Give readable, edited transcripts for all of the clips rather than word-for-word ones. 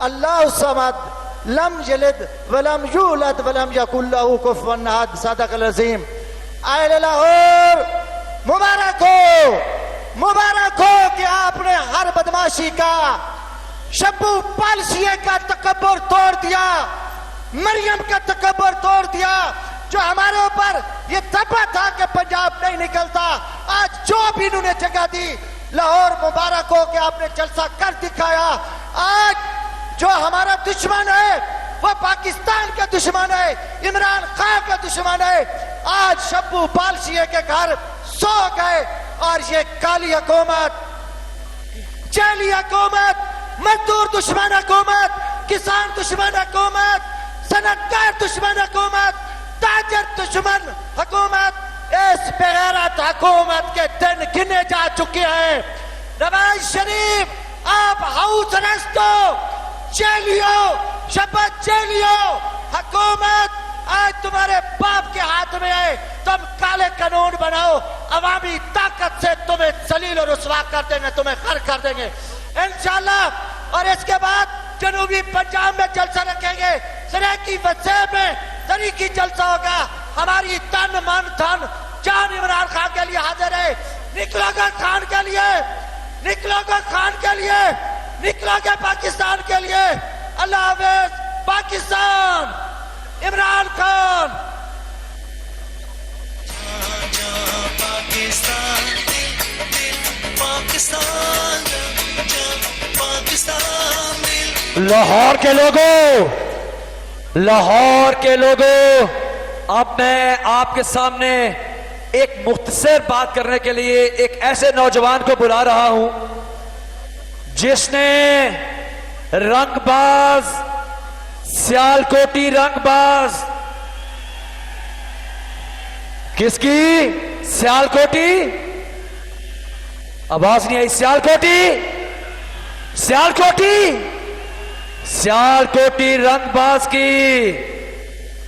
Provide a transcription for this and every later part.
अल्लाह Samad lump यलिद वलम यूलद वलम यकुल लहू कुफुवन अहद। सदक़ल अज़ीम। आए लाहौर, मुबारक हो कि आपने हर बदमाशी का, शब्बू पालसिए का तकब्बुर तोड़ दिया, मरियम का तकब्बुर तोड़ दिया। जो हमारे ऊपर ये दबा था कि पंजाब नहीं निकलता, आज जो भी इन्होंने जगह दी, लाहौर मुबारक हो कि आपने जलसा कर दिखाया। आज जो हमारा दुश्मन है वो पाकिस्तान का दुश्मन है, इमरान खान का दुश्मन है। आज शब्बू पालसिए के घर सो गए और ये काली हुकूमत, जाली हुकूमत, मजदूर दुश्मन हुकूमत, किसान दुश्मन हुकूमत, सनतकार दुश्मन हुकूमत, ताजर दुश्मन हुकूमत, इस बेगैरत हुकूमत के दिन गिने जा चुके हैं। नवाज शरीफ, आप हाउस अरेस्ट हो, जेलियो, शपथ जेलियो। हुकूमत आज तुम्हारे बाप के हाथ में है, तुम काले कानून बनाओ, अवामी ताकत से तुम्हें जलील और रुसवा कर देंगे, तुम्हें खर कर देंगे इंशाल्लाह। और इसके बाद जनूबी पंजाब में जलसा रखेंगे, सराकी वज़ीर में तरीकी जलसा होगा। हमारी तन मन धन जान इमरान खान के लिए हाजिर है। निकलोगे खान के लिए, निकलोगे खान के लिए, निकलोगे पाकिस्तान के लिए। अल्लाह हाफ़िज़। पाकिस्तान, इमरान खान। लाहौर के लोगों, लाहौर के लोगों, अब मैं आपके सामने एक मुख्तसर बात करने के लिए एक ऐसे नौजवान को बुला रहा हूं जिसने रंगबाज, सियालकोटी रंगबाज, किसकी? सियालकोटी, आवाज नहीं आई। सियालकोटी, सियालकोटी, सियालकोटी रंगबाज की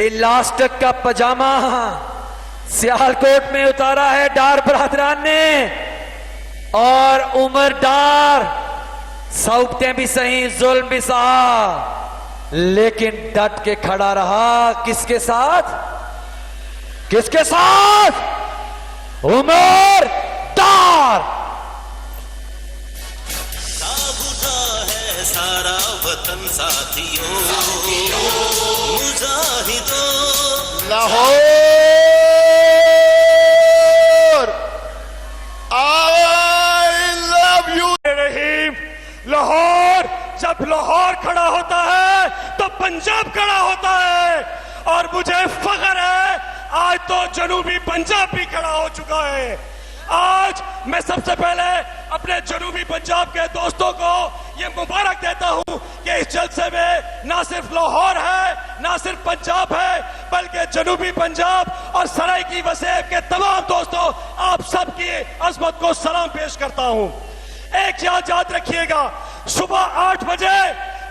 इलास्टिक का पजामा सियालकोट में उतारा है डार बरादरान ने, और उमर डार, सौकतें भी सही, जुल्म भी सहा, लेकिन डट के खड़ा रहा। किसके साथ? किसके साथ? उमर डार। सारा वतन साथियों, मुजाहिदों, लाहौर, आई लव यू। रहीम, लाहौर, जब लाहौर खड़ा होता है तो पंजाब खड़ा होता है, और मुझे फख्र है आज तो जनूबी पंजाब भी खड़ा हो चुका है। आज मैं सबसे पहले अपने जनूबी पंजाब के दोस्तों को ये मुबारक देता हूं कि इस जलसे में ना सिर्फ लाहौर है, ना सिर्फ पंजाब है, बल्कि जनूबी पंजाब और सरायकी वज़ीर के तमाम दोस्तों, आप सबकी अज़मत को सलाम पेश करता हूं। एक याद रखिएगा, सुबह 8 बजे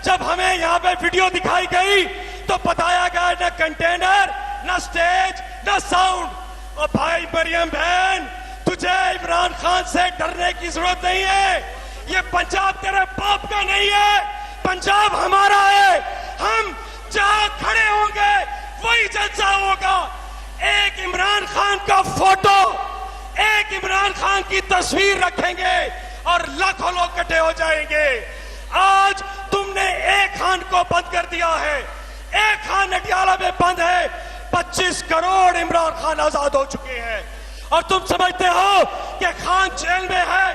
जब हमें यहाँ पे वीडियो दिखाई गई तो बताया गया न कंटेनर, न स्टेज, न साउंड। और भाई मरियम बहन, तुझे इमरान खान से डरने की जरूरत नहीं है। ये पंजाब तेरे बाप का नहीं है, पंजाब हमारा है। हम जहां खड़े होंगे वही जलसा होगा। एक इमरान खान का फोटो, एक इमरान खान की तस्वीर रखेंगे और लाखों लोग इकट्ठे हो जाएंगे। आज तुमने एक खान को बंद कर दिया है, एक खान अटियाला में बंद है। 25 करोड़ इमरान खान आजाद हो चुके हैं, और तुम समझते हो कि खान जेल में है,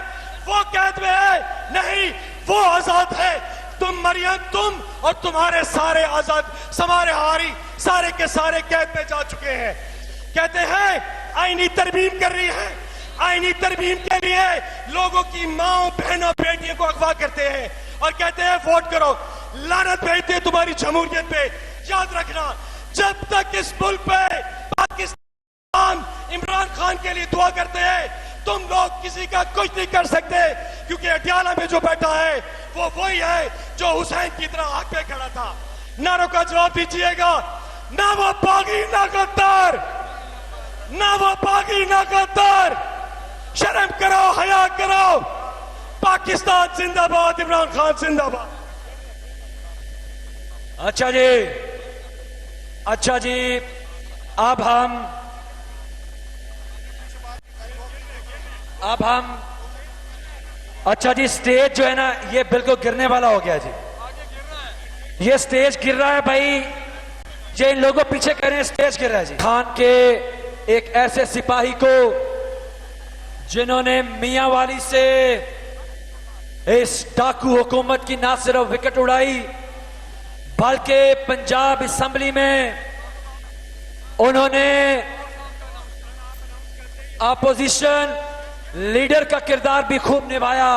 वो कैद में है। नहीं, वो आजाद है। तुम मरियम, तुम और तुम्हारे सारे आजाद, हमारे हारी सारे के सारे कैद में जा चुके हैं। कहते हैं आईनी तरमीम कर रही है, आईनी तरमीम के लिए लोगों की माओ, बहनों, बेटियों को अगवा करते हैं और कहते हैं वोट करो। लानत भेजते हैं तुम्हारी जमहूरियत पे। याद रखना, जब तक इस मुल्क पे पाकिस्तान इमरान खान के लिए दुआ करते हैं, तुम लोग किसी का कुछ नहीं कर सकते, क्योंकि अटियाला में जो बैठा है वो वही है जो हुसैन की तरह आग पे खड़ा था। नारों का जवाब दीजिएगा, ना वो बागी ना गद्दार, ना वो बागी ना गद्दार। शर्म करो, हया करो। पाकिस्तान जिंदाबाद, इमरान खान जिंदाबाद। अच्छा जी, अच्छा जी, अब हम अच्छा जी, स्टेज जो है ना ये बिल्कुल गिरने वाला हो गया जी। ये स्टेज गिर रहा है भाई, ये इन लोगों पीछे कह रहे हैं स्टेज गिर रहा है जी। खान के एक ऐसे सिपाही को जिन्होंने मियां वाली से इस डाकू हुकूमत की ना सिर्फ विकेट उड़ाई बल्कि पंजाब असेंबली में उन्होंने अपोजिशन लीडर का किरदार भी खूब निभाया।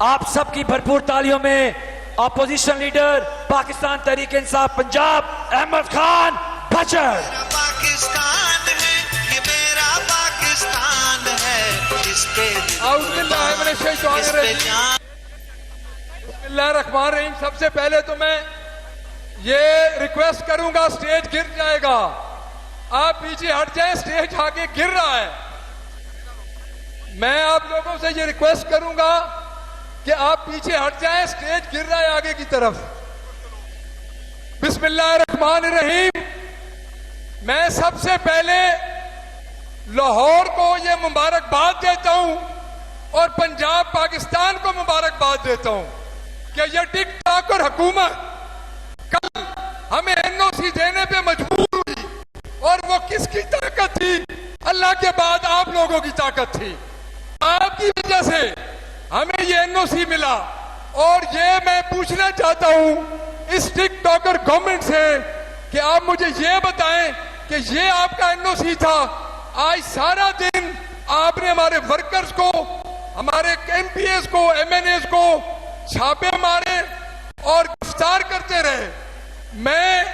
आप सबकी भरपूर तालियों में अपोजिशन लीडर पाकिस्तान तहरीक इंसाफ पंजाब अहमद खान बचर। पाकिस्तान है, ये मेरा पाकिस्तान है, इस पे बिस्मिल्लाहिर्रहमानिर्रहीम। सबसे पहले तो मैं ये रिक्वेस्ट करूंगा, स्टेज गिर जाएगा, आप पीछे हट जाएं, स्टेज आगे गिर रहा है। मैं आप लोगों से ये रिक्वेस्ट करूंगा कि आप पीछे हट जाएं, स्टेज गिर रहा है आगे की तरफ। बिस्मिल्लाहिर्रहमानिर्रहीम। मैं सबसे पहले लाहौर को ये मुबारकबाद देता हूं और पंजाब पाकिस्तान को मुबारकबाद देता हूं कि ये टिकटॉक और हुकूमत कल हमें एनओसी देने पे मजबूर हुई, और वो किसकी ताकत थी? अल्लाह के बाद आप लोगों की ताकत थी। आपकी वजह से हमें ये एनओसी मिला। और ये मैं पूछना चाहता हूं इस टिकटॉकर गवर्नमेंट से कि आप मुझे ये बताएं कि ये आपका एनओसी था। आज सारा दिन आपने हमारे वर्कर्स को, हमारे एमपीएस को, एमएनएस को छापे मारे और गिरफ्तार करते रहे। मैं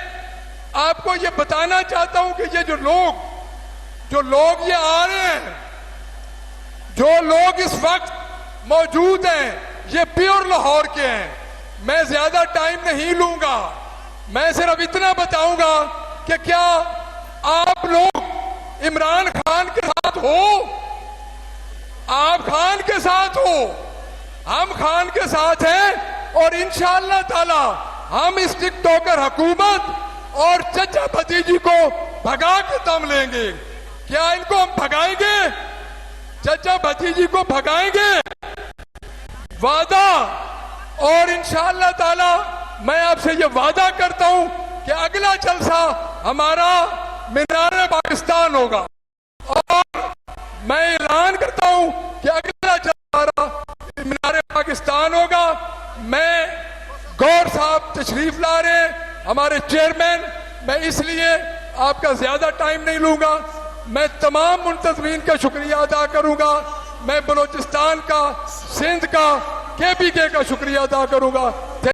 आपको ये बताना चाहता हूं कि ये जो लोग ये आ रहे हैं, जो लोग इस वक्त मौजूद हैं, ये प्योर लाहौर के हैं। मैं ज्यादा टाइम नहीं लूंगा, मैं सिर्फ इतना बताऊंगा कि क्या आप लोग इमरान खान के साथ हो? आप खान के साथ हो, हम खान के साथ हैं, और इंशाअल्लाह ताला हम इस टिकटॉकर हुकूमत और चचा भतीजी को भगा के दम लेंगे। क्या इनको हम भगाएंगे? चचा भतीजी को भगाएंगे, वादा। और इंशाअल्लाह ताला मैं आपसे ये वादा करता हूं कि अगला जलसा हमारा मीनार पाकिस्तान होगा, और मैं ऐलान करता हूं कि अगला जलसा हमारा मीनार पाकिस्तान होगा। मैं गौर साहब तशरीफ ला रहे हैं, हमारे चेयरमैन। मैं इसलिए आपका ज्यादा टाइम नहीं लूंगा। मैं तमाम मुंतजमीन का शुक्रिया अदा करूंगा। मैं बलोचिस्तान का, सिंध का, केपीके का शुक्रिया अदा करूंगा।